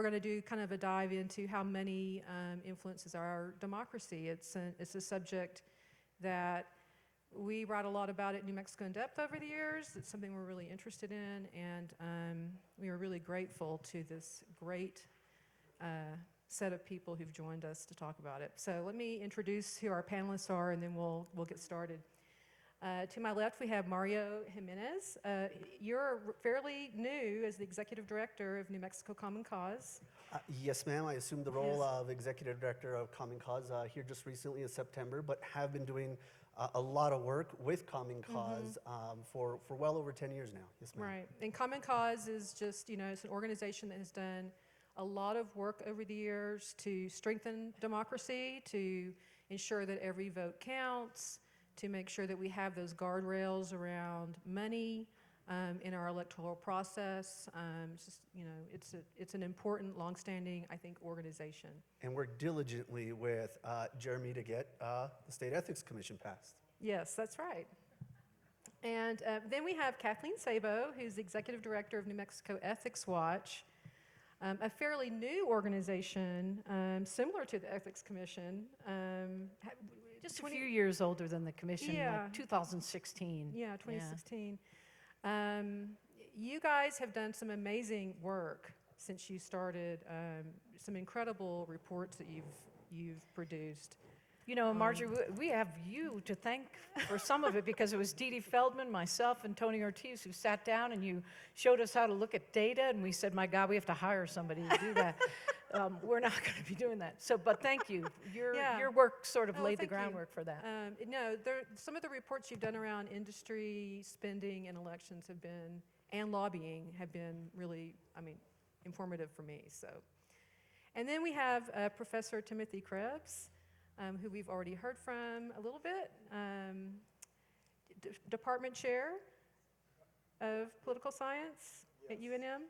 going to do kind of a dive into how money influences our democracy. It's a subject that we write a lot about at New Mexico in Depth over the years. It's something we're really interested in, and we are really grateful to this great set of people who've joined us to talk about it. So let me introduce who our panelists are, and then we'll get started. To my left, we have Mario Jimenez. You're fairly new as the Executive Director of New Mexico Common Cause. Yes, ma'am. I assumed the role of Executive Director of Common Cause here just recently in September, but have been doing a lot of work with Common Cause for well over 10 years now. Yes, ma'am. Right. And Common Cause is just, it's an organization that has done a lot of work over the years to strengthen democracy, to ensure that every vote counts, to make sure that we have those guardrails around money in our electoral process. It's an important, longstanding, I think, organization. And work diligently with Jeremy to get the State Ethics Commission passed. Yes, that's right. And then we have Kathleen Sabo, who's the Executive Director of New Mexico Ethics Watch, a fairly new organization, similar to the Ethics Commission. Just a few years older than the commission, like 2016. Yeah, 2016. Yeah. You guys have done some amazing work since you started, some incredible reports that you've produced. You know, Marjorie, we have you to thank for some of it, because it was Dee Dee Feldman, myself, and Tony Ortiz who sat down and you showed us how to look at data, and we said, my God, we have to hire somebody to do that. We're not going to be doing that. So, but thank you. Your work sort of laid the groundwork for that. Some of the reports you've done around industry spending and elections and lobbying have been really, informative for me. So, and then we have Professor Timothy Krebs, who we've already heard from a little bit, Department Chair of Political Science at UNM.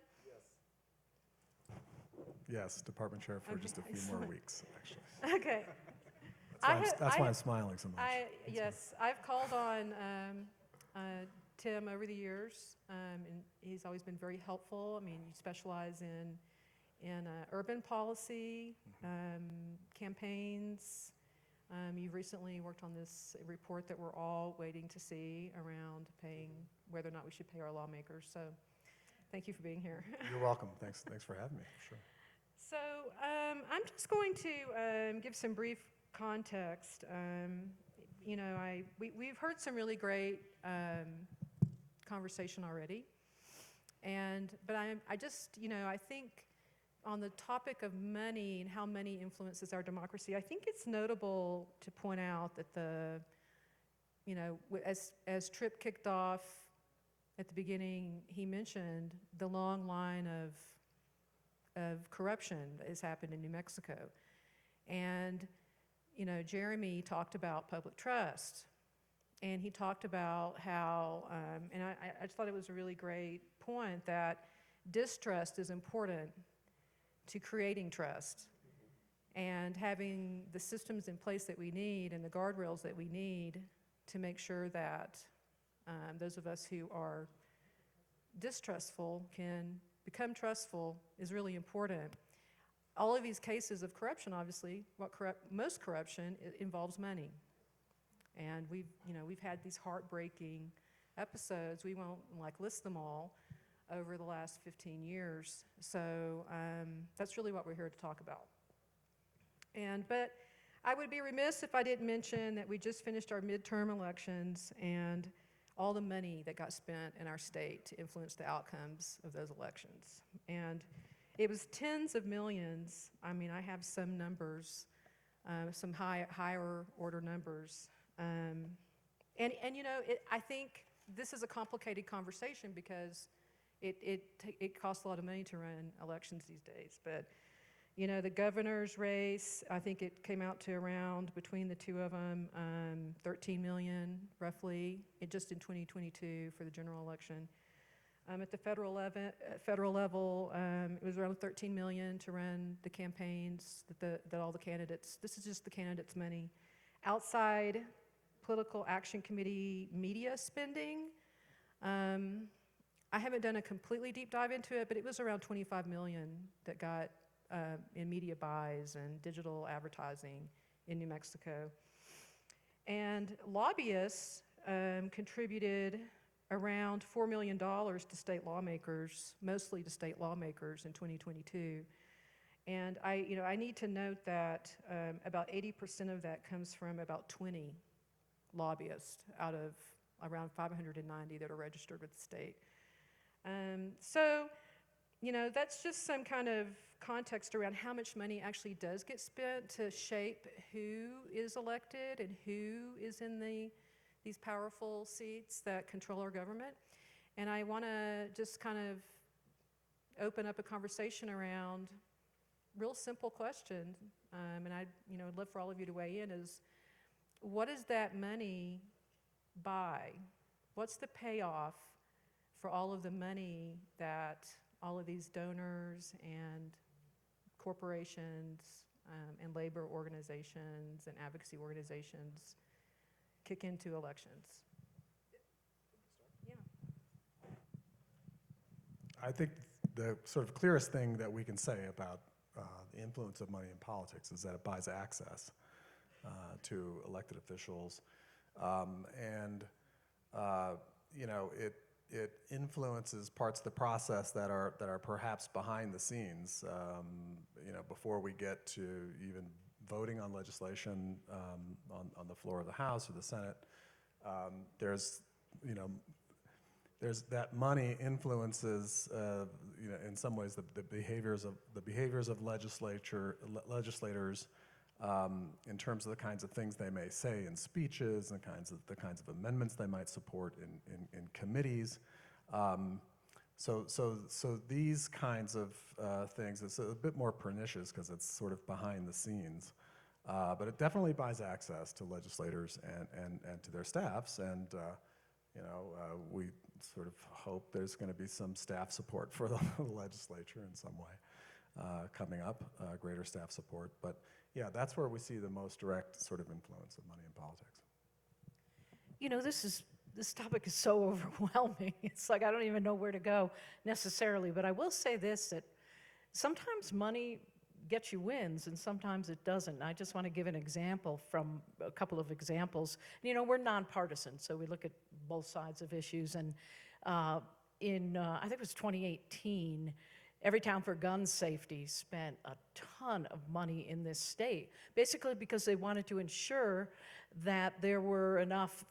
Yes, Department Chair for just a few more weeks, actually. Okay. That's why I'm smiling so much. Yes, I've called on Tim over the years, and he's always been very helpful. You specialize in urban policy, campaigns. You've recently worked on this report that we're all waiting to see around whether or not we should pay our lawmakers. So thank you for being here. You're welcome. Thanks for having me, for sure. So I'm just going to give some brief context. We've heard some really great conversation already, but I think on the topic of money and how money influences our democracy, I think it's notable to point out that as Tripp kicked off at the beginning, he mentioned the long line of corruption that has happened in New Mexico. And, Jeremy talked about public trust, and he talked about how, and I just thought it was a really great point, that distrust is important to creating trust and having the systems in place that we need and the guardrails that we need to make sure that those of us who are distrustful can become trustful is really important. All of these cases of corruption, obviously, most corruption involves money. And we've had these heartbreaking episodes. We won't list them all over the last 15 years. So that's really what we're here to talk about. But I would be remiss if I didn't mention that we just finished our midterm elections and all the money that got spent in our state to influence the outcomes of those elections. And it was tens of millions. I have some numbers, some higher order numbers. I think this is a complicated conversation because it costs a lot of money to run elections these days. But, the governor's race, I think it came out to around, between the two of them, 13 million, roughly, just in 2022 for the general election. At the federal level, it was around 13 million to run the campaigns that all the candidates, this is just the candidates' money. Outside political action committee media spending, I haven't done a completely deep dive into it, but it was around 25 million that got in media buys and digital advertising in New Mexico. And lobbyists contributed around $4 million to state lawmakers, mostly to state lawmakers in 2022. And I need to note that about 80% of that comes from about 20 lobbyists out of around 590 that are registered with the state. So, that's just some kind of context around how much money actually does get spent to shape who is elected and who is in these powerful seats that control our government. And I want to just kind of open up a conversation around real simple question, and I'd love for all of you to weigh in, is what does that money buy? What's the payoff for all of the money that all of these donors and corporations and labor organizations and advocacy organizations kick into elections? Yeah. I think the sort of clearest thing that we can say about the influence of money in politics is that it buys access to elected officials, and it influences parts of the process that are perhaps behind the scenes. Before we get to even voting on legislation on the floor of the House or the Senate, there's that money influences, in some ways, the behaviors of legislators in terms of the kinds of things they may say in speeches and the kinds of amendments they might support in committees. So these kinds of things, it's a bit more pernicious because it's sort of behind the scenes. But it definitely buys access to legislators and to their staffs, and we sort of hope there's going to be some staff support for the legislature in some way coming up, greater staff support. But yeah, that's where we see the most direct sort of influence of money in politics. This topic is so overwhelming. It's like I don't even know where to go necessarily. But I will say this, that sometimes money gets you wins and sometimes it doesn't. And I just want to give an example from a couple of examples. We're nonpartisan, so we look at both sides of issues. And I think it was 2018, Everytown for Gun Safety spent a ton of money in this state, basically because they wanted to ensure that there were enough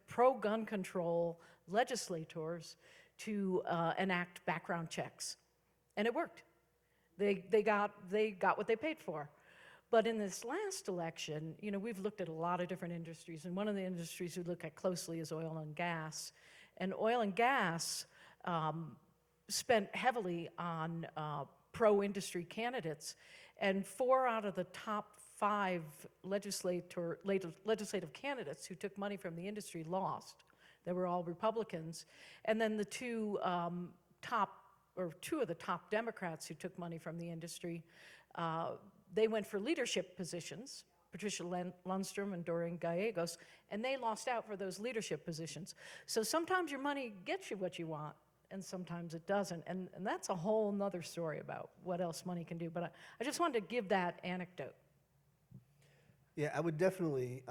pro-gun control legislators to enact background checks. And it worked. They got what they paid for. But in this last election, we've looked at a lot of different industries, and one of the industries we look at closely is oil and gas. And oil and gas spent heavily on pro-industry candidates, and 4 out of the top 5 legislative candidates who took money from the industry lost. They were all Republicans. And then the two of the top Democrats who took money from the industry, they went for leadership positions, Patricia Lundstrom and Doreen Gallegos, and they lost out for those leadership positions. So sometimes your money gets you what you want, and sometimes it doesn't. And that's a whole nother story about what else money can do. But I just wanted to give that anecdote. Yeah, I would definitely,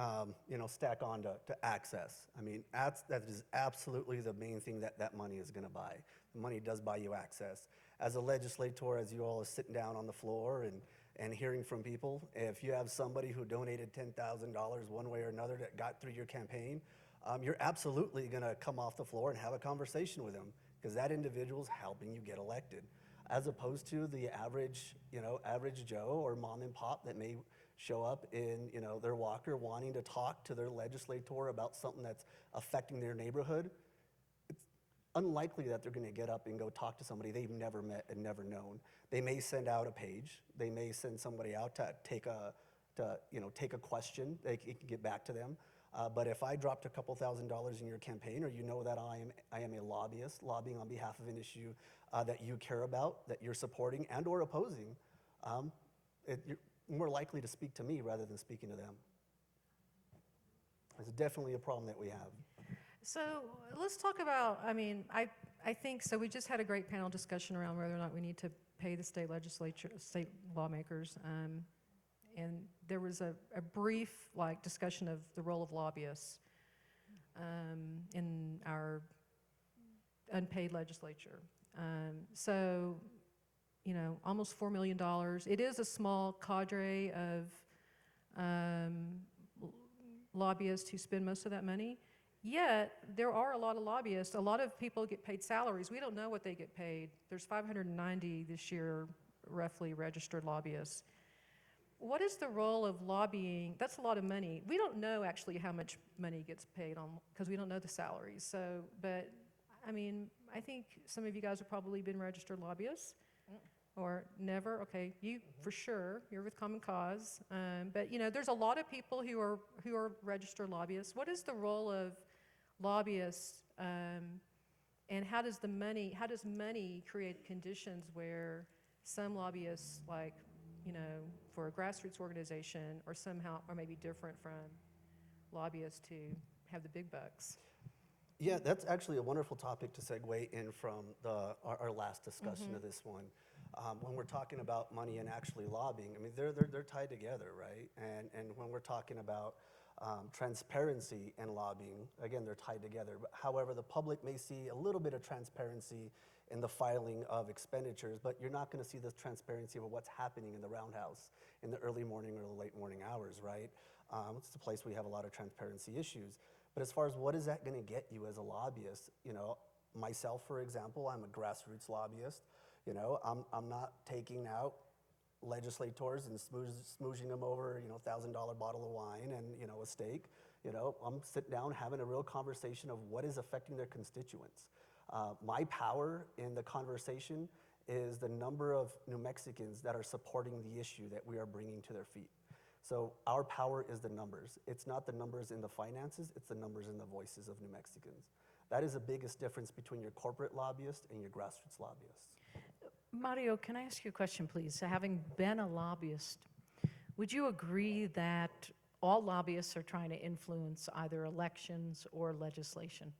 stack on to access. I mean, that is absolutely the main thing that money is going to buy. The money does buy you access. As a legislator, as you all are sitting down on the floor and hearing from people, if you have somebody who donated $10,000 one way or another that got through your campaign, you're absolutely going to come off the floor and have a conversation with them because that individual's helping you get elected, as opposed to the average Joe or mom and pop that may show up in their walker wanting to talk to their legislator about something that's affecting their neighborhood. It's unlikely that they're going to get up and go talk to somebody they've never met and never known. They may send out a page. They may send somebody out to take a question. They can get back to them. But if I dropped a couple $1,000s in your campaign, or that I am a lobbyist lobbying on behalf of an issue that you care about, that you're supporting and or opposing, you're more likely to speak to me rather than speaking to them. It's definitely a problem that we have. So let's talk about, I think, so we just had a great panel discussion around whether or not we need to pay the state legislature, state lawmakers. And there was a brief discussion of the role of lobbyists in our unpaid legislature. So, almost $4 million. It is a small cadre of lobbyists who spend most of that money. Yet, there are a lot of lobbyists. A lot of people get paid salaries. We don't know what they get paid. There's 590 this year, roughly, registered lobbyists. What is the role of lobbying? That's a lot of money. We don't know actually how much money gets paid on, because we don't know the salaries. So, but I mean, I think some of you guys have probably been registered lobbyists. Or never. Okay, you for sure. You're with Common Cause, but there's a lot of people who are registered lobbyists. What is the role of lobbyists, and how does money create conditions where some lobbyists, for a grassroots organization, or somehow are maybe different from lobbyists who have the big bucks? Yeah, that's actually a wonderful topic to segue in from our last discussion of this one. When we're talking about money and actually lobbying, I mean, they're tied together, right? And when we're talking about transparency and lobbying, again, they're tied together. But however, the public may see a little bit of transparency in the filing of expenditures, but you're not going to see this transparency of what's happening in the roundhouse in the early morning or the late morning hours, right? It's the place we have a lot of transparency issues. But as far as what is that going to get you as a lobbyist, myself, for example, I'm a grassroots lobbyist. I'm not taking out legislators and smoozing them over, $1,000 bottle of wine and, a steak. I'm sitting down having a real conversation of what is affecting their constituents. My power in the conversation is the number of New Mexicans that are supporting the issue that we are bringing to their feet. So our power is the numbers. It's not the numbers in the finances, it's the numbers in the voices of New Mexicans. That is the biggest difference between your corporate lobbyist and your grassroots lobbyist. Mario, can I ask you a question, please? Having been a lobbyist, would you agree that all lobbyists are trying to influence either elections or legislation?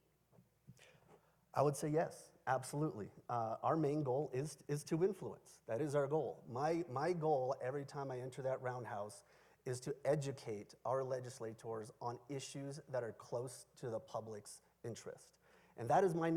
I would say yes, absolutely. Our main goal is to influence. That is our goal. My goal every time I enter that roundhouse is to educate our legislators on issues that are close to the public's interest. And that is my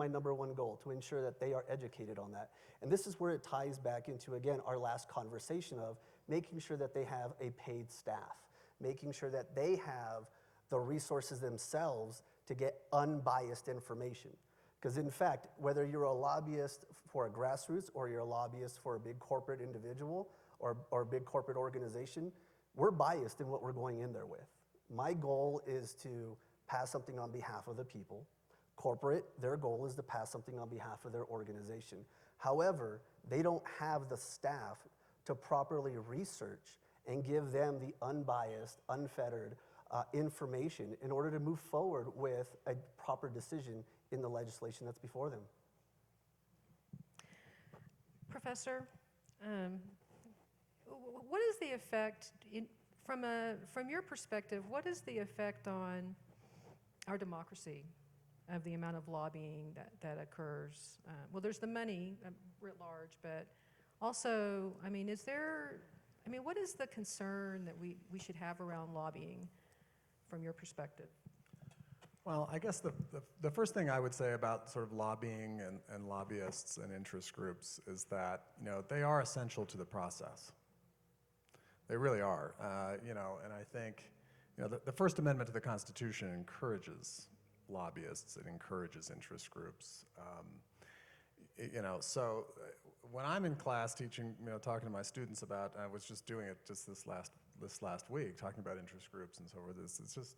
number one goal, to ensure that they are educated on that. And this is where it ties back into, again, our last conversation of making sure that they have a paid staff, making sure that they have the resources themselves to get unbiased information. Because in fact, whether you're a lobbyist for a grassroots or you're a lobbyist for a big corporate individual or a big corporate organization, we're biased in what we're going in there with. My goal is to pass something on behalf of the people. Corporate, their goal is to pass something on behalf of their organization. However, they don't have the staff to properly research and give them the unbiased, unfettered information in order to move forward with a proper decision in the legislation that's before them. Professor, what is the effect, from your perspective, what is the effect on our democracy of the amount of lobbying that occurs? Well, there's the money writ large, but also, what is the concern that we should have around lobbying from your perspective? Well, I guess the first thing I would say about sort of lobbying and lobbyists and interest groups is that, they are essential to the process. They really are, and I think, the First Amendment to the Constitution encourages lobbyists, it encourages interest groups. So when I'm in class teaching, talking to my students about, I was just doing it just this last week, talking about interest groups and so forth.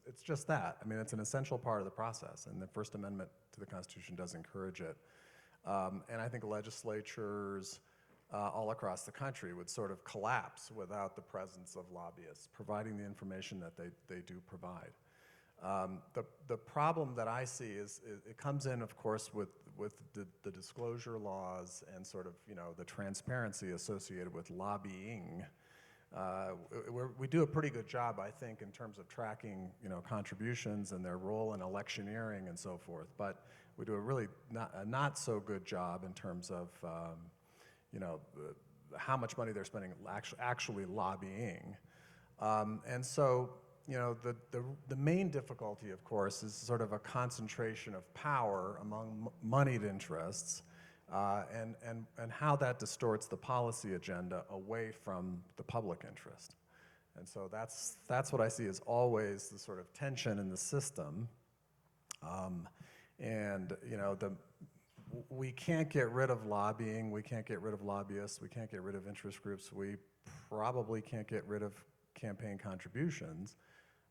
It's just that. It's an essential part of the process, and the First Amendment to the Constitution does encourage it. And I think legislatures all across the country would sort of collapse without the presence of lobbyists, providing the information that they do provide. The problem that I see is it comes in, of course, with the disclosure laws and sort of, the transparency associated with lobbying. We do a pretty good job, I think, in terms of tracking, contributions and their role in electioneering and so forth. But we do a really not so good job in terms of, how much money they're spending actually lobbying. And so, the main difficulty, of course, is sort of a concentration of power among moneyed interests, and how that distorts the policy agenda away from the public interest. And so that's what I see as always the sort of tension in the system. We can't get rid of lobbying, we can't get rid of lobbyists, we can't get rid of interest groups, we probably can't get rid of campaign contributions,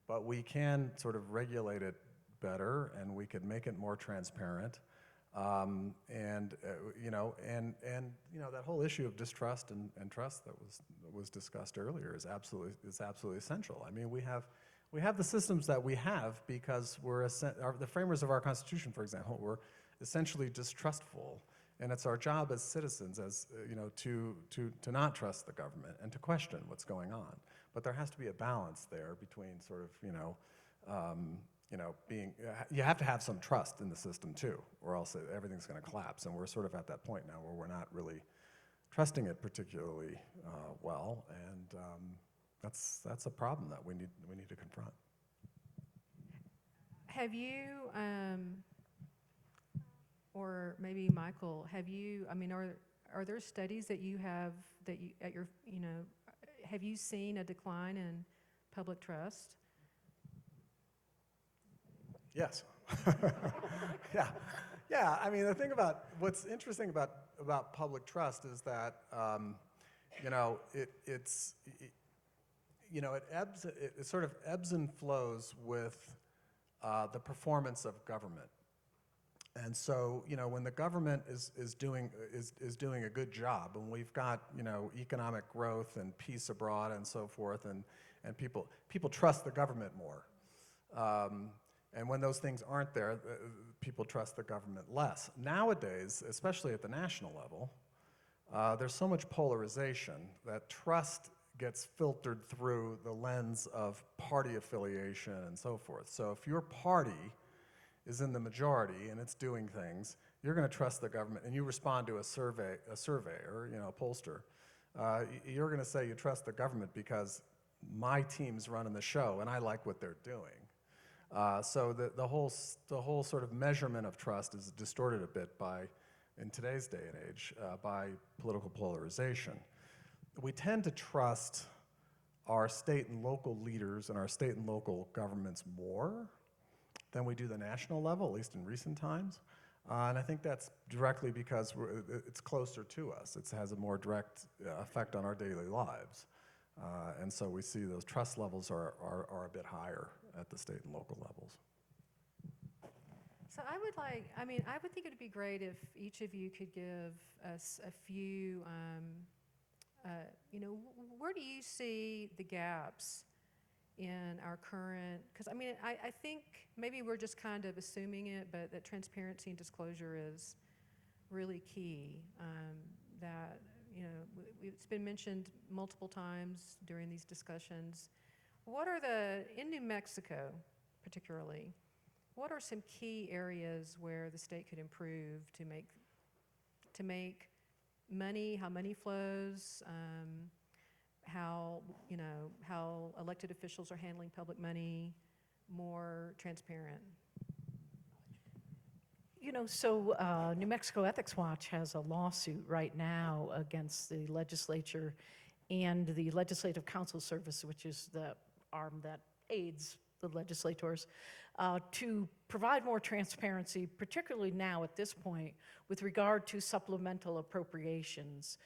but we can sort of regulate it better, and we could make it more transparent. That whole issue of distrust and trust that was discussed earlier is absolutely essential. I mean, we have the systems that we have because the framers of our Constitution, for example, were essentially distrustful, and it's our job as citizens, to not trust the government and to question what's going on. But there has to be a balance there between sort of you have to have some trust in the system too, or else everything's going to collapse. And we're sort of at that point now where we're not really trusting it particularly well, and that's a problem that we need to confront. Have you, or maybe Michael, are there studies that you have have you seen a decline in public trust? Yes. Yeah. I mean, the thing about what's interesting about public trust is that it sort of ebbs and flows with the performance of government. And so, when the government is doing a good job, and we've got economic growth and peace abroad and so forth, and people trust the government more. And when those things aren't there, people trust the government less. Nowadays, especially at the national level, there's so much polarization that trust gets filtered through the lens of party affiliation and so forth. So if your party is in the majority and it's doing things, you're going to trust the government, and you respond to a surveyor, a pollster, you're going to say you trust the government because my team's running the show and I like what they're doing. So the whole sort of measurement of trust is distorted a bit in today's day and age, by political polarization. We tend to trust our state and local leaders and our state and local governments more than we do the national level, at least in recent times. And I think that's directly because it's closer to us. It has a more direct effect on our daily lives. And so we see those trust levels are a bit higher at the state and local levels. So I would think it would be great if each of you could give us a few, where do you see the gaps in our current, because I think maybe we're just kind of assuming it, but that transparency and disclosure is really key. It's been mentioned multiple times during these discussions. In New Mexico particularly, what are some key areas where the state could improve to make how money flows, how elected officials are handling public money more transparent? New Mexico Ethics Watch has a lawsuit right now against the legislature and the Legislative Counsel Service, which is the arm that aids the legislators, to provide more transparency, particularly now at this point, with regard to supplemental appropriations.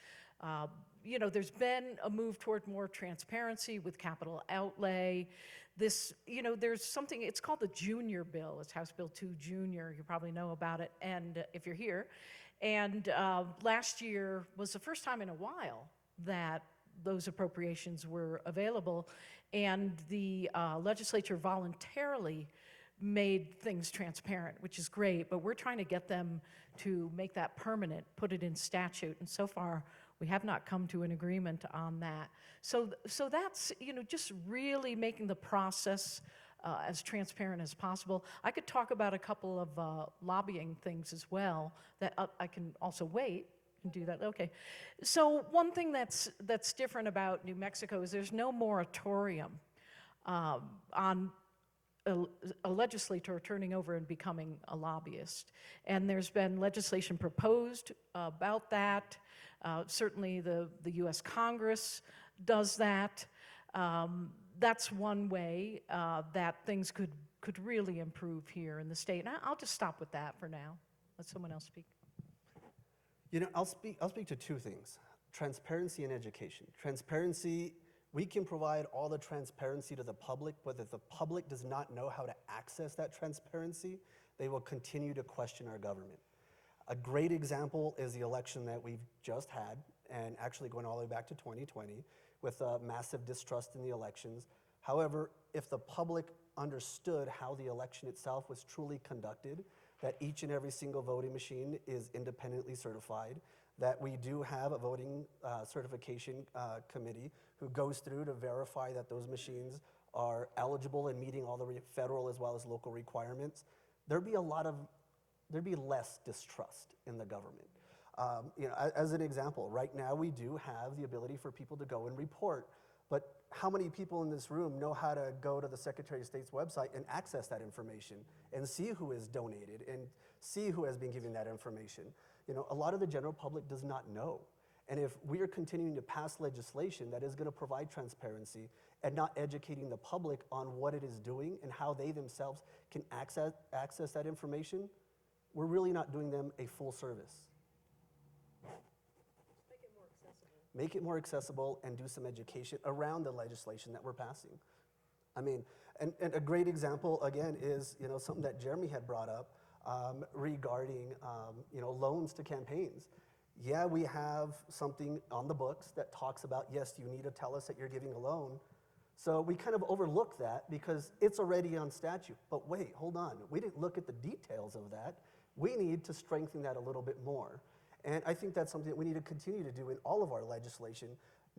There's been a move toward more transparency with capital outlay. There's something, it's called the Junior Bill. It's House Bill 2 Junior. You probably know about it, and if you're here. And last year was the first time in a while that those appropriations were available, and the legislature voluntarily made things transparent, which is great, but we're trying to get them to make that permanent, put it in statute, and so far we have not come to an agreement on that. So that's, just really making the process as transparent as possible. I could talk about a couple of lobbying things as well that I can also wait do that, okay. So one thing that's different about New Mexico is there's no moratorium on a legislator turning over and becoming a lobbyist. And there's been legislation proposed about that. Certainly the US Congress does that. That's one way that things could really improve here in the state. And I'll just stop with that for now. Let someone else speak. You know, I'll speak to two things: transparency and education. Transparency, we can provide all the transparency to the public, but if the public does not know how to access that transparency, they will continue to question our government. A great example is the election that we've just had, and actually going all the way back to 2020, with massive distrust in the elections. However, if the public understood how the election itself was truly conducted, that each and every single voting machine is independently certified, that we do have a voting certification committee who goes through to verify that those machines are eligible and meeting all the federal as well as local requirements, there'd be less distrust in the government. You know, as an example, right now we do have the ability for people to go and report, but how many people in this room know how to go to the Secretary of State's website and access that information and see who has donated and see who has been giving that information? You know, a lot of the general public does not know. And if we are continuing to pass legislation that is going to provide transparency and not educating the public on what it is doing and how they themselves can access that information, we're really not doing them a full service. Make it more accessible and do some education around the legislation that we're passing. I mean, and a great example, again, is, you know, something that Jeremy had brought up regarding, you know, loans to campaigns. Yeah, we have something on the books that talks about, yes, you need to tell us that you're giving a loan. So we kind of overlook that because it's already on statute. But wait, hold on. We didn't look at the details of that. We need to strengthen that a little bit more. And I think that's something that we need to continue to do in all of our legislation.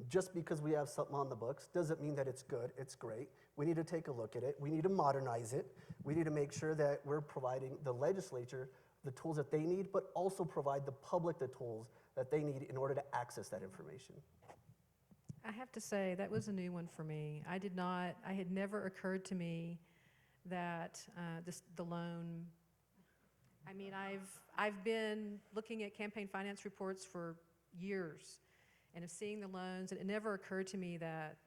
Just because we have something on the books doesn't mean that it's good, it's great. We need to take a look at it. We need to modernize it. We need to make sure that we're providing the legislature the tools that they need, but also provide the public the tools that they need in order to access that information. I have to say, that was a new one for me. I had never occurred to me that the loan, I mean, I've been looking at campaign finance reports for years and of seeing the loans, and it never occurred to me that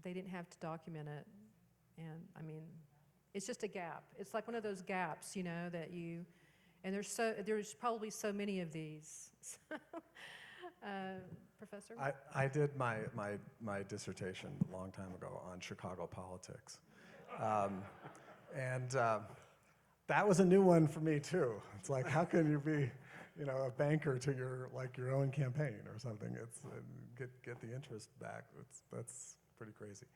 they didn't have to document it. And I mean, it's just a gap. It's like one of those gaps, you know, that you, and there's probably so many of these. Professor? I did my dissertation a long time ago on Chicago politics. That was a new one for me too. It's like, how can you be, you know, a banker to your own campaign or something? It's get the interest back. That's pretty crazy.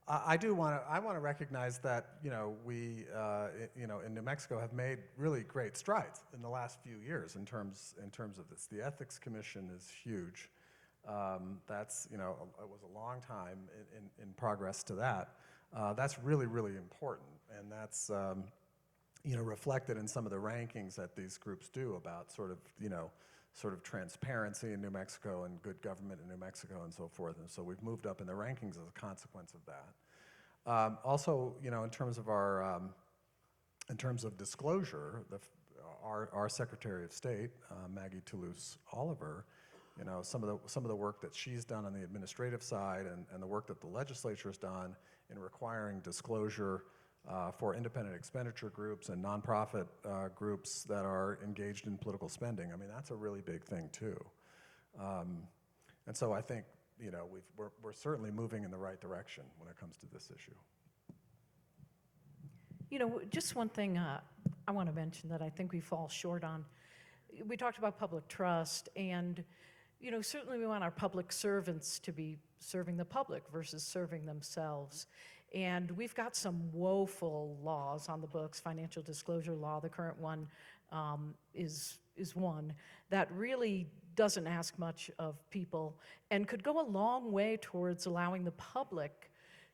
I want to recognize that, you know, we in New Mexico have made really great strides in the last few years in terms of this. The Ethics Commission is huge. That's, you know, it was a long time in progress to that. That's really, really important, and that's you know, reflected in some of the rankings that these groups do about sort of transparency in New Mexico and good government in New Mexico and so forth. And so we've moved up in the rankings as a consequence of that. Also, you know, in terms of disclosure, our Secretary of State, Maggie Toulouse-Oliver, you know, some of the work that she's done on the administrative side and the work that the legislature has done in requiring disclosure for independent expenditure groups and nonprofit groups that are engaged in political spending. I mean, that's a really big thing too. And so I think, you know, we're certainly moving in the right direction when it comes to this issue. You know, just one thing I want to mention that I think we fall short on. We talked about public trust, and, you know, certainly we want our public servants to be serving the public versus serving themselves. And we've got some woeful laws on the books. Financial disclosure law, the current one, is one that really doesn't ask much of people and could go a long way towards allowing the public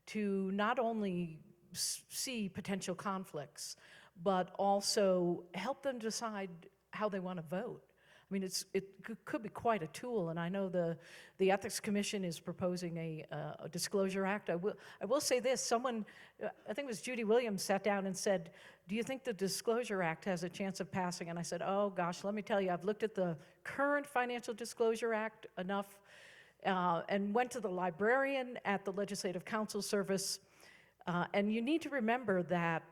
to not only see potential conflicts, but also help them decide how they want to vote. I mean, could be quite a tool, and I know the Ethics Commission is proposing a Disclosure Act. I will say this, someone, I think it was Judy Williams, sat down and said, do you think the Disclosure Act has a chance of passing? And I said, oh gosh, let me tell you, I've looked at the current Financial Disclosure Act enough, and went to the librarian at the Legislative Counsel Service, and you need to remember that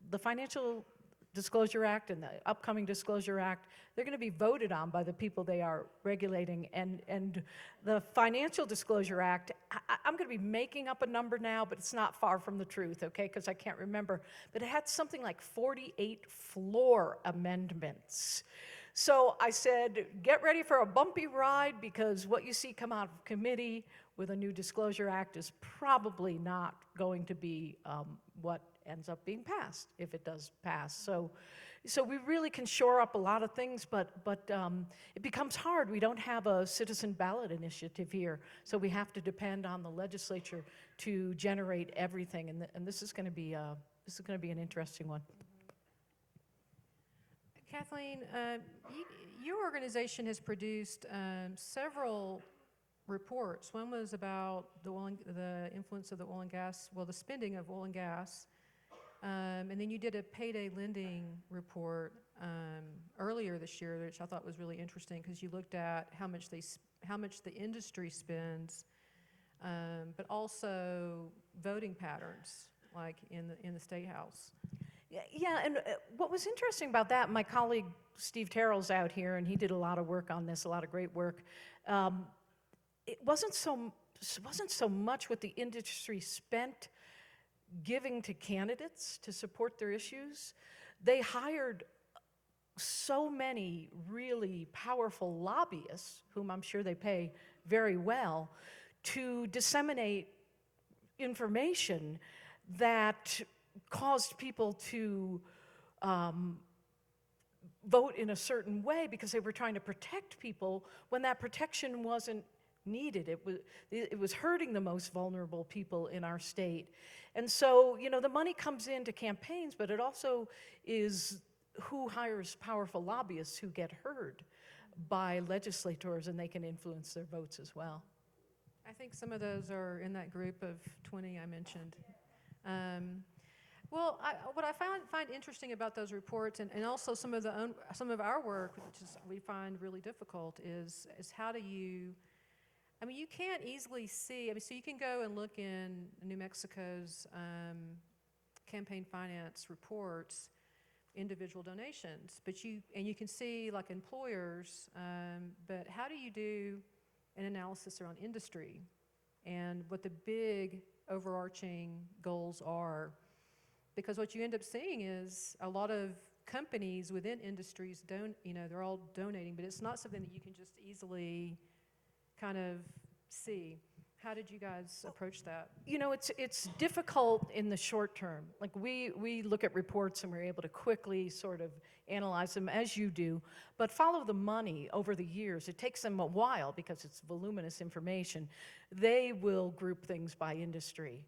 the Financial Disclosure Act and the upcoming Disclosure Act, they're going to be voted on by the people they are regulating. And the Financial Disclosure Act, I'm going to be making up a number now, but it's not far from the truth, okay, because I can't remember. But it had something like 48 floor amendments. So I said, get ready for a bumpy ride, because what you see come out of committee with a new Disclosure Act is probably not going to be what ends up being passed, if it does pass. So we really can shore up a lot of things, but it becomes hard. We don't have a citizen ballot initiative here, so we have to depend on the legislature to generate everything, and this is going to be an interesting one. Kathleen, your organization has produced several reports. One was about the influence of the oil and gas, well, the spending of oil and gas, and then you did a payday lending report earlier this year, which I thought was really interesting because you looked at how much the industry spends, but also voting patterns, like in the State House. Yeah, and what was interesting about that, my colleague Steve Terrell's out here, and he did a lot of work on this, a lot of great work. It wasn't so much what the industry spent giving to candidates to support their issues. They hired so many really powerful lobbyists, whom I'm sure they pay very well, to disseminate information that caused people to vote in a certain way because they were trying to protect people when that protection wasn't needed. It was hurting the most vulnerable people in our state. And so, the money comes into campaigns, but it also is who hires powerful lobbyists who get heard by legislators, and they can influence their votes as well. I think some of those are in that group of 20 I mentioned. Well, what I find interesting about those reports, and also some of our work, which we find really difficult, is how do you, you can't easily see, so you can go and look in New Mexico's campaign finance reports, individual donations, but you can see like employers, but how do you do an analysis around industry and what the big overarching goals are? Because what you end up seeing is a lot of companies within industries they're all donating, but it's not something that you can just easily kind of see. How did you guys approach that? It's difficult in the short term. Like we look at reports and we're able to quickly sort of analyze them as you do, but follow the money over the years. It takes them a while because it's voluminous information. They will group things by industry.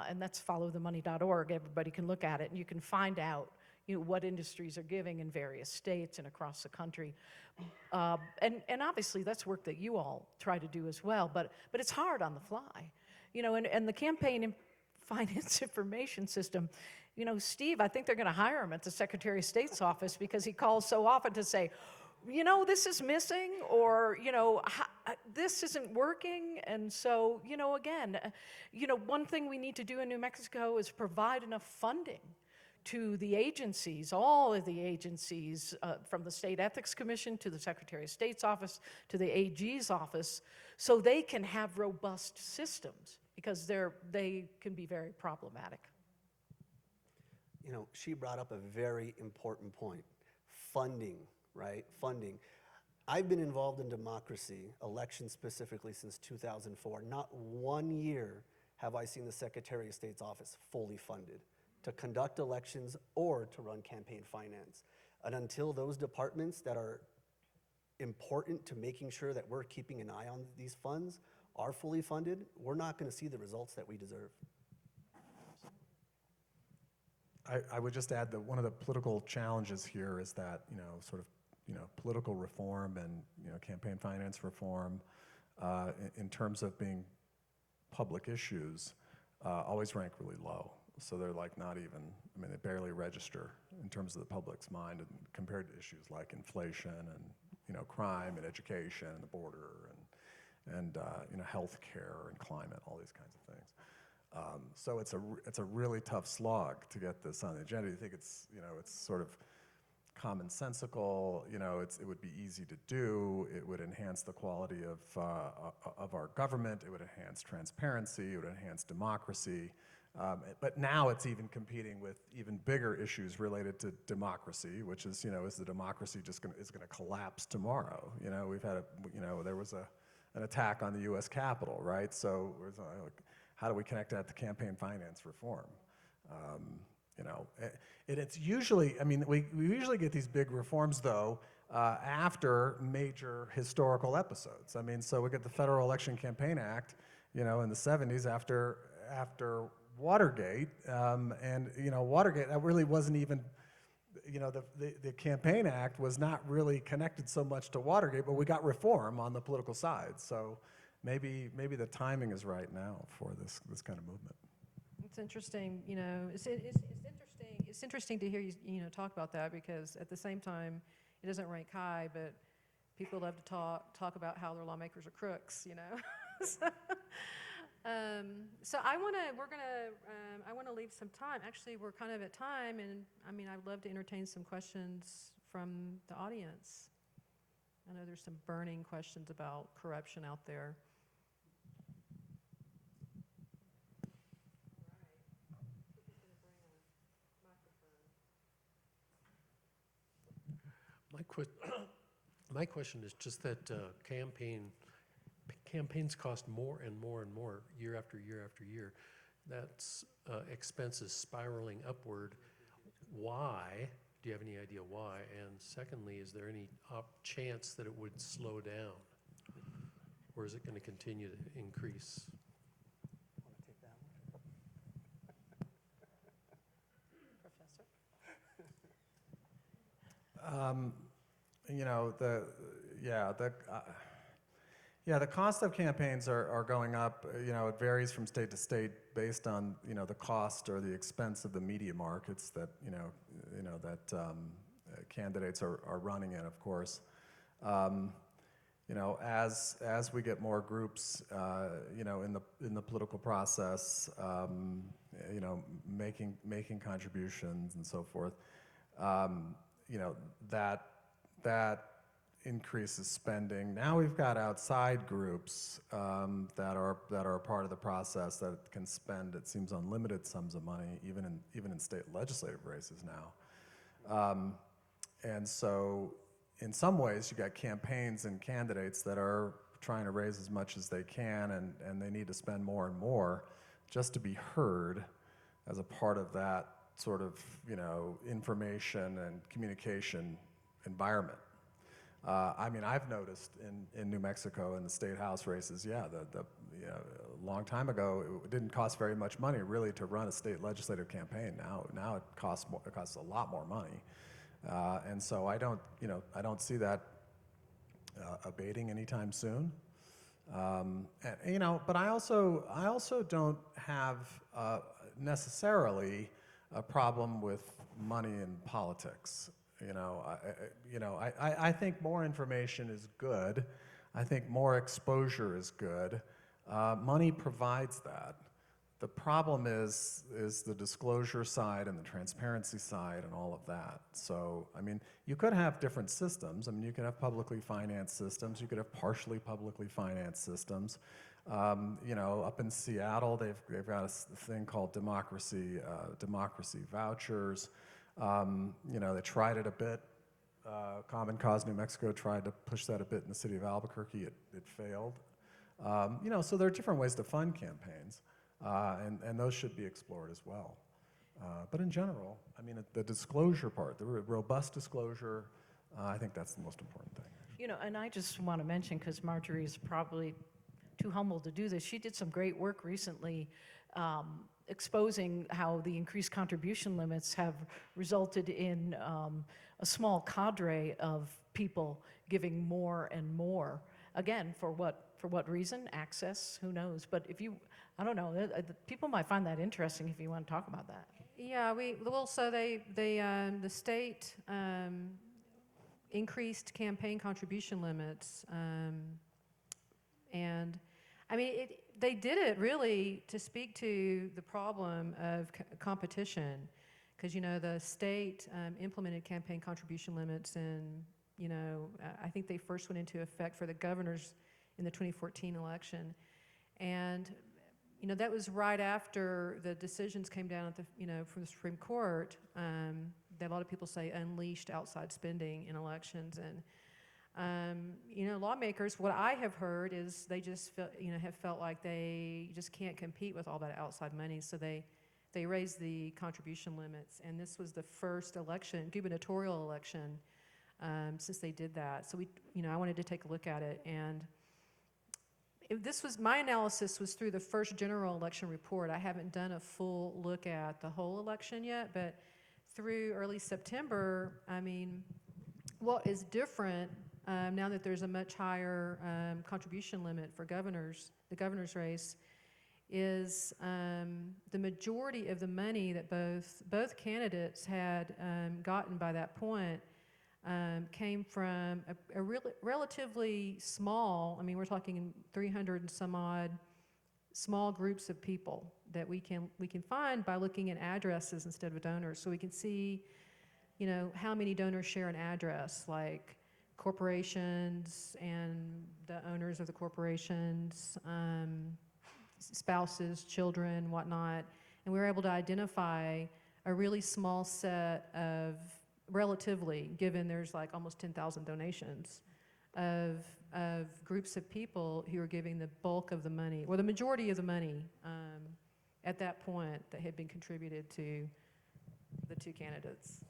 And that's followthemoney.org. Everybody can look at it, and you can find out what industries are giving in various states and across the country. And obviously, that's work that you all try to do as well, but it's hard on the fly. And the campaign finance information system, Steve, I think they're going to hire him at the Secretary of State's office because he calls so often to say, this is missing, or, this isn't working. And so, again, one thing we need to do in New Mexico is provide enough funding to the agencies, all of the agencies, from the State Ethics Commission to the Secretary of State's office to the AG's office, so they can have robust systems, because they can be very problematic. She brought up a very important point, funding. Right? Funding. I've been involved in democracy, elections specifically, since 2004. Not 1 year have I seen the Secretary of State's office fully funded to conduct elections or to run campaign finance. And until those departments that are important to making sure that we're keeping an eye on these funds are fully funded, we're not going to see the results that we deserve. I would just add that one of the political challenges here is that, sort of political reform and, campaign finance reform, in terms of being public issues, always rank really low. So they're like not even, they barely register in terms of the public's mind and compared to issues like inflation and, crime and education and the border and healthcare and climate, all these kinds of things. So it's a really tough slog to get this on the agenda. You think it's sort of commonsensical, it would be easy to do, it would enhance the quality of our government, it would enhance transparency, it would enhance democracy. But now it's even competing with even bigger issues related to democracy, which is, is the democracy just going to collapse tomorrow? We've had there was an attack on the U.S. Capitol, right? So how do we connect that to campaign finance reform? It's usually, we usually get these big reforms though after major historical episodes. So we get the Federal Election Campaign Act, in the 70s after Watergate, and Watergate, that really wasn't even, the Campaign Act was not really connected so much to Watergate, but we got reform on the political side. So maybe the timing is right now for this kind of movement. It's interesting, it's interesting to hear you, talk about that, because at the same time, it doesn't rank high, but people love to talk about how their lawmakers are crooks, So I want to leave some time. Actually, we're kind of at time, and I'd love to entertain some questions from the audience. I know there's some burning questions about corruption out there. My question is just that campaigns cost more and more and more year after year after year. That's expenses spiraling upward. Why? Do you have any idea why? And secondly, is there any chance that it would slow down? Or is it going to continue to increase? Want to take that one? Professor? The cost of campaigns are going up. It varies from state to state based on the cost or the expense of the media markets that candidates are running in. Of course, as we get more groups, in the political process, making contributions and so forth, that increases spending. Now we've got outside groups that are part of the process that can spend, it seems, unlimited sums of money, even in state legislative races now. And so, in some ways, you got campaigns and candidates that are trying to raise as much as they can, and they need to spend more and more just to be heard as a part of that sort of information and communication environment. I've noticed in New Mexico in the state house races, a long time ago, it didn't cost very much money really to run a state legislative campaign. Now it costs a lot more money, and so I don't see that abating anytime soon. But I also don't have necessarily a problem with money in politics. I think more information is good. I think more exposure is good. Money provides that. The problem is the disclosure side and the transparency side and all of that. So, you could have different systems. You could have publicly financed systems. You could have partially publicly financed systems. Up in Seattle, they've got a thing called democracy vouchers. They tried it a bit. Common Cause New Mexico tried to push that a bit in the city of Albuquerque. It failed. So there are different ways to fund campaigns, and those should be explored as well. But in general, the disclosure part, the robust disclosure, I think that's the most important thing. And I just want to mention, because Marjorie is probably too humble to do this, she did some great work recently exposing how the increased contribution limits have resulted in a small cadre of people giving more and more. Again, for what reason? Access, who knows? But if you, I don't know, people might find that interesting if you want to talk about that. Yeah, so the state increased campaign contribution limits, and I mean, they did it really to speak to the problem of competition, because the state implemented campaign contribution limits, and I think they first went into effect for the governors in the 2014 election, and that was right after the decisions came down at from the Supreme Court that a lot of people say unleashed outside spending in elections. And lawmakers, what I have heard is they just have felt like they just can't compete with all that outside money, so they raised the contribution limits. And this was the first election, gubernatorial election, since they did that. So I wanted to take a look at it, and my analysis was through the first general election report. I haven't done a full look at the whole election yet, but through early September, I mean, what is different now that there's a much higher contribution limit for the governor's race, is the majority of the money that both candidates had gotten by that point came from a relatively small, I mean, we're talking 300 and some odd small groups of people that we can find by looking at addresses instead of donors. So we can see, how many donors share an address, like corporations and the owners of the corporations, spouses, children, whatnot. And we were able to identify a really small set of, relatively, given there's like almost 10,000 donations, of groups of people who are giving the bulk of the money, or the majority of the money at that point that had been contributed to the two candidates.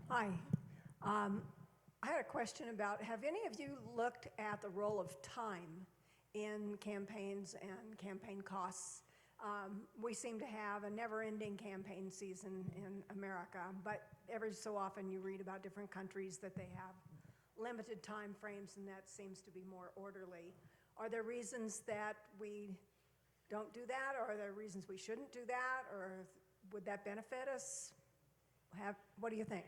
Hi. I had a question about, have any of you looked at the role of time in campaigns and campaign costs? We seem to have a never-ending campaign season in America, but every so often you read about different countries that they have limited time frames, and that seems to be more orderly. Are there reasons that we don't do that, or are there reasons we shouldn't do that, or would that benefit us? What do you think?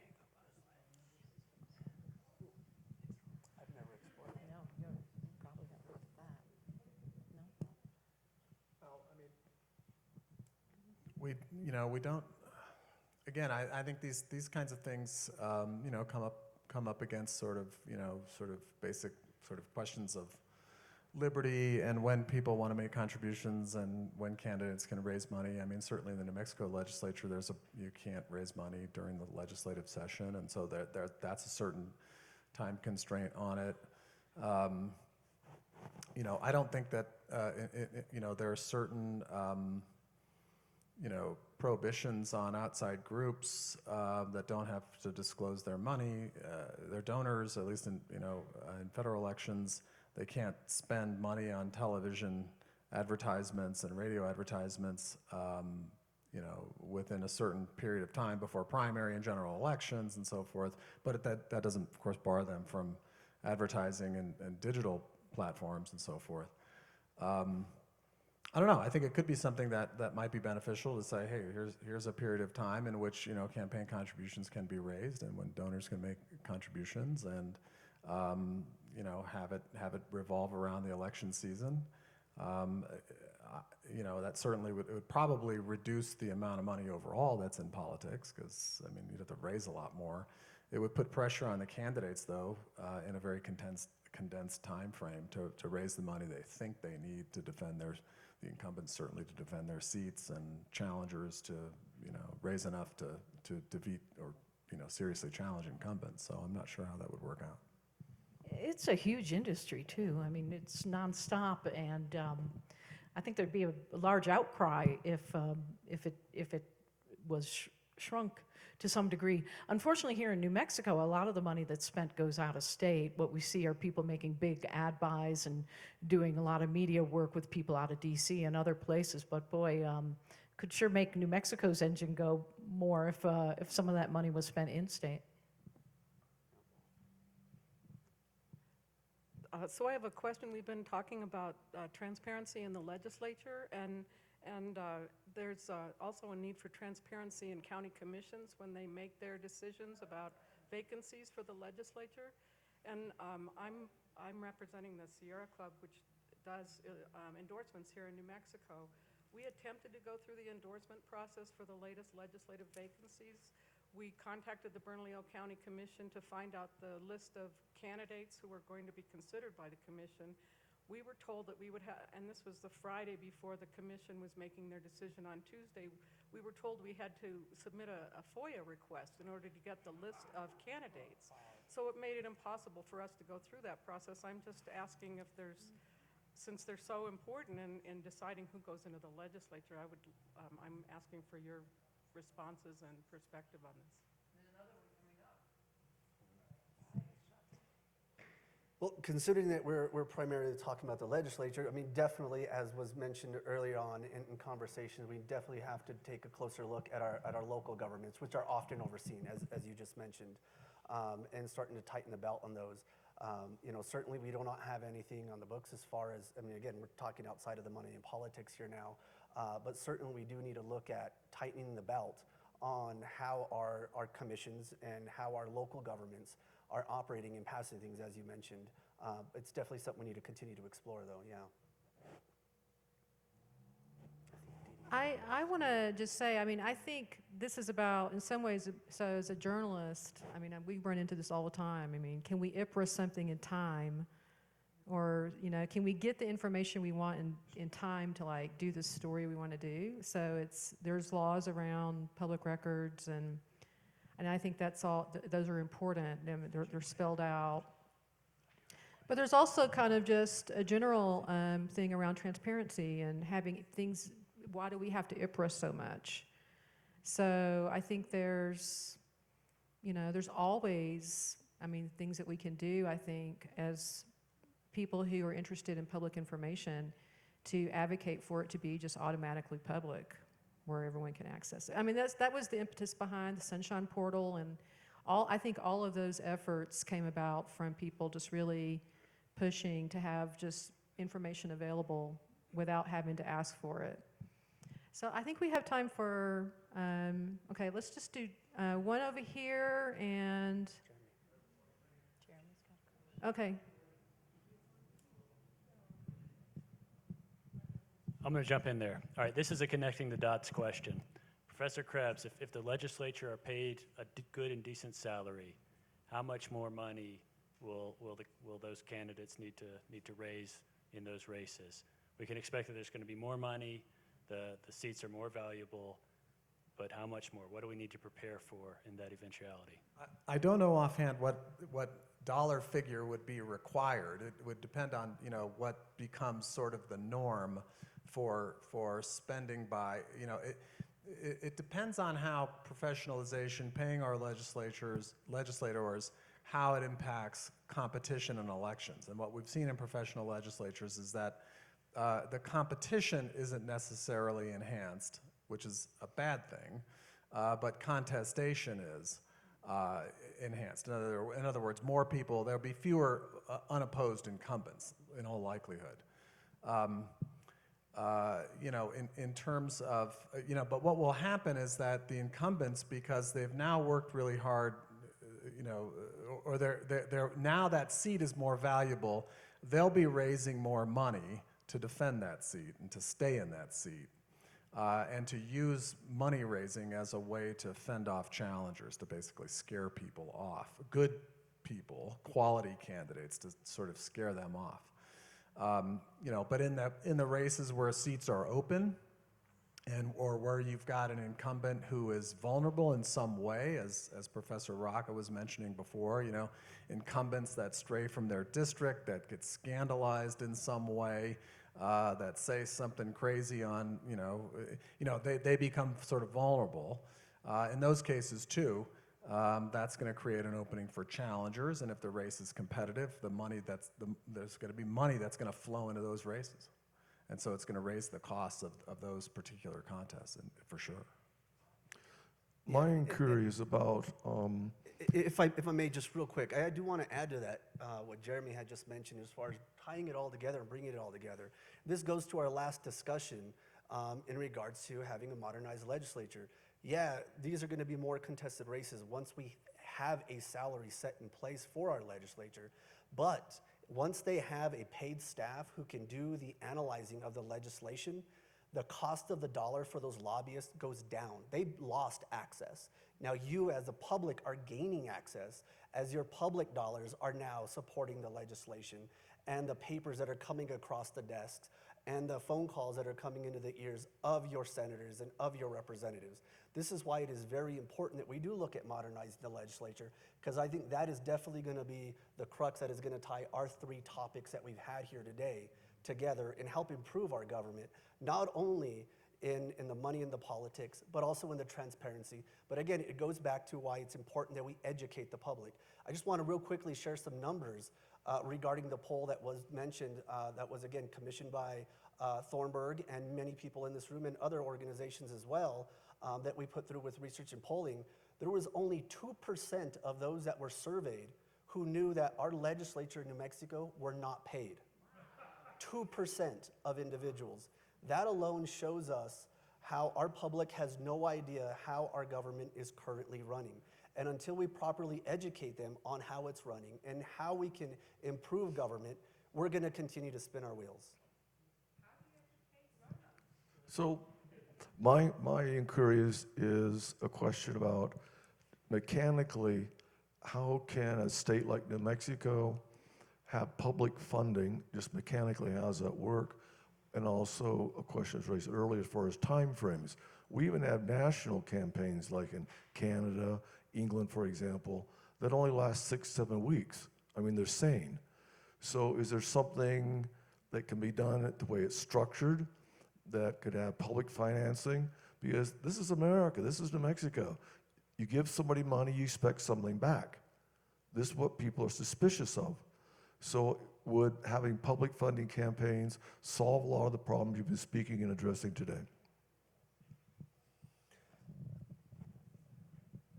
We don't, again, I think these kinds of things, come up against sort of basic sort of questions of liberty and when people want to make contributions and when candidates can raise money. I mean, certainly in the New Mexico legislature, you can't raise money during the legislative session, and so that's a certain time constraint on it. I don't think that, there are certain, prohibitions on outside groups that don't have to disclose their money, their donors, at least in federal elections. They can't spend money on television advertisements and radio advertisements, within a certain period of time before primary and general elections and so forth. But that doesn't, of course, bar them from advertising and digital platforms and so forth. I don't know. I think it could be something that might be beneficial to say, hey, here's a period of time in which campaign contributions can be raised, and when donors can make contributions, and have it revolve around the election season. That certainly would probably reduce the amount of money overall that's in politics, because you'd have to raise a lot more. It would put pressure on the candidates, though, in a very condensed time frame to raise the money they think they need to defend the incumbents, certainly to defend their seats, and challengers to raise enough to defeat or seriously challenge incumbents. So I'm not sure how that would work out. It's a huge industry too. I mean, it's nonstop, and I think there'd be a large outcry if it was shrunk to some degree. Unfortunately, here in New Mexico, a lot of the money that's spent goes out of state. What we see are people making big ad buys and doing a lot of media work with people out of DC and other places. But boy, could sure make New Mexico's engine go more if some of that money was spent in-state. So I have a question. We've been talking about transparency in the legislature, and there's also a need for transparency in county commissions when they make their decisions about vacancies for the legislature. And I'm representing the Sierra Club, which does endorsements here in New Mexico. We attempted to go through the endorsement process for the latest legislative vacancies. We contacted the Bernalillo County Commission to find out the list of candidates who were going to be considered by the commission. We were told that we would have, and this was the Friday before the commission was making their decision on Tuesday, we were told we had to submit a FOIA request in order to get the list of candidates. So it made it impossible for us to go through that process. I'm just asking if there's, since they're so important in deciding who goes into the legislature, I'm asking for your responses and perspective on this. Well, considering that we're primarily talking about the legislature, I mean, definitely, as was mentioned earlier on in conversation, we definitely have to take a closer look at our local governments, which are often overseen, as you just mentioned, and starting to tighten the belt on those. You know, certainly we do not have anything on the books as far as, I mean, again, we're talking outside of the money and politics here now, but certainly we do need to look at tightening the belt on how our commissions and how our local governments are operating and passing things, as you mentioned. It's definitely something we need to continue to explore, though, yeah. I want to just say, I mean, I think this is about, in some ways, so as a journalist, I mean, we run into this all the time. I mean, can we IPRA something in time? Or, you know, can we get the information we want in time to, like, do the story we want to do? So there's laws around public records, and I think that's all, those are important. They're spelled out. But there's also kind of just a general thing around transparency and having things. Why do we have to IPRA so much? So I think there's always, I mean, things that we can do, I think, as people who are interested in public information to advocate for it to be just automatically public where everyone can access it. I mean, that was the impetus behind the Sunshine Portal, and I think all of those efforts came about from people just really pushing to have just information available without having to ask for it. So I think we have time for, okay, let's just do one over here and, okay. I'm going to jump in there. All right, this is a connecting the dots question. Professor Krebs, if the legislature are paid a good and decent salary, how much more money will those candidates need to raise in those races? We can expect that there's going to be more money, the seats are more valuable, but how much more? What do we need to prepare for in that eventuality? I don't know offhand what dollar figure would be required. It would depend on, you know, what becomes sort of the norm for spending by, you know, it depends on how professionalization, paying our legislators, how it impacts competition in elections. And what we've seen in professional legislatures is that the competition isn't necessarily enhanced, which is a bad thing, but contestation is enhanced. In other words, more people, there'll be fewer unopposed incumbents in all likelihood. You know, in terms of, you know, but what will happen is that the incumbents, because they've now worked really hard, you know, or they're now that seat is more valuable, they'll be raising more money to defend that seat and to stay in that seat, and to use money raising as a way to fend off challengers, to basically scare people off, good people, quality candidates, to sort of scare them off. You know, but in the races where seats are open, or where you've got an incumbent who is vulnerable in some way, as Professor Rocca was mentioning before, you know, incumbents that stray from their district, that get scandalized in some way, that say something crazy on, you know, they become sort of vulnerable. In those cases too, that's going to create an opening for challengers, and if the race is competitive, there's going to be money that's going to flow into those races. And so it's going to raise the costs of those particular contests, and for sure. My inquiry is about, If I may, just real quick, I do want to add to that, what Jeremy had just mentioned as far as tying it all together and bringing it all together. This goes to our last discussion in regards to having a modernized legislature. Yeah, these are going to be more contested races once we have a salary set in place for our legislature. But once they have a paid staff who can do the analyzing of the legislation, the cost of the dollar for those lobbyists goes down. They lost access. Now you as a public are gaining access as your public dollars are now supporting the legislation and the papers that are coming across the desks and the phone calls that are coming into the ears of your senators and of your representatives. This is why it is very important that we do look at modernizing the legislature, because I think that is definitely going to be the crux that is going to tie our three topics that we've had here today together and help improve our government, not only in the money and the politics, but also in the transparency. But again, it goes back to why it's important that we educate the public. I just want to real quickly share some numbers regarding the poll that was mentioned, that was again commissioned by Thornburg and many people in this room and other organizations as well, that we put through with research and polling. There was only 2% of those that were surveyed who knew that our legislature in New Mexico were not paid. 2% of individuals. That alone shows us how our public has no idea how our government is currently running. And until we properly educate them on how it's running and how we can improve government, we're going to continue to spin our wheels. so my inquiry is a question about mechanically, how can a state like New Mexico have public funding, just mechanically, how does that work? And also a question was raised earlier as far as timeframes. We even have national campaigns like in Canada, England, for example, that only last 6-7 weeks. I mean, they're sane. So is there something that can be done the way it's structured that could have public financing? Because this is America, this is New Mexico. You give somebody money, you expect something back. This is what people are suspicious of. So would having public funding campaigns solve a lot of the problems you've been speaking and addressing today?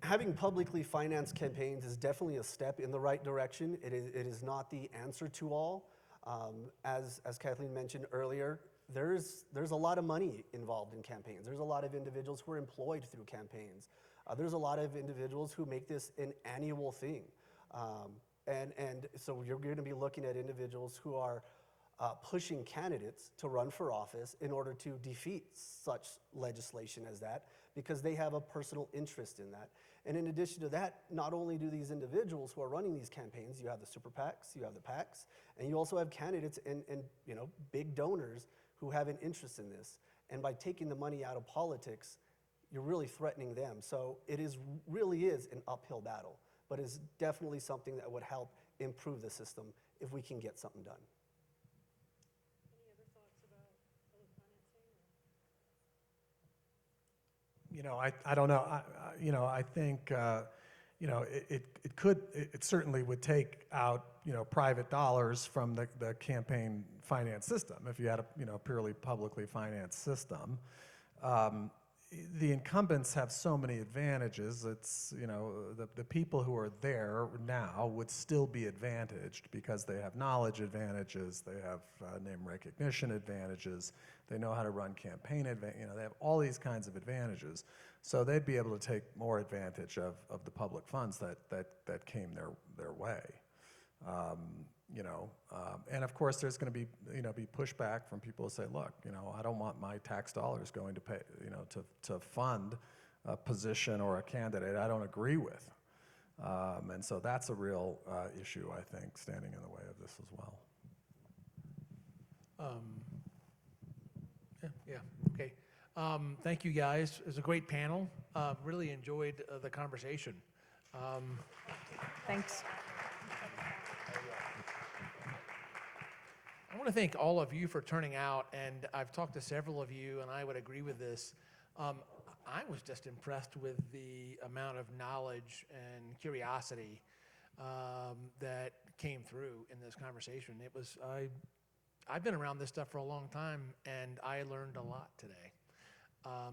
Having publicly financed campaigns is definitely a step in the right direction. It is not the answer to all. As Kathleen mentioned earlier, there's a lot of money involved in campaigns. There's a lot of individuals who are employed through campaigns. There's a lot of individuals who make this an annual thing. And so you're going to be looking at individuals who are pushing candidates to run for office in order to defeat such legislation as that, because they have a personal interest in that. And in addition to that, not only do these individuals who are running these campaigns, you have the super PACs, you have the PACs, and you also have candidates and big donors who have an interest in this. And by taking the money out of politics, you're really threatening them. So it really is an uphill battle, but it's definitely something that would help improve the system if we can get something done. Any other thoughts about public financing? I don't know. I think, it certainly would take out, private dollars from the campaign finance system if you had a purely publicly financed system. The incumbents have so many advantages. It's, the people who are there now would still be advantaged because they have knowledge advantages, they have name recognition advantages, they know how to run campaign they have all these kinds of advantages. So they'd be able to take more advantage of the public funds that came their way. And of course, there's going to be pushback from people who say, look, I don't want my tax dollars going to pay, to fund a position or a candidate I don't agree with. And so that's a real issue, I think, standing in the way of this as well. Okay. Thank you, guys. It was a great panel. Really enjoyed the conversation. Thanks. I want to thank all of you for turning out, and I've talked to several of you, and I would agree with this. I was just impressed with the amount of knowledge and curiosity that came through in this conversation. I've been around this stuff for a long time, and I learned a lot today.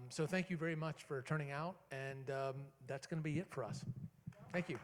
So thank you very much for turning out, and that's going to be it for us. Thank you.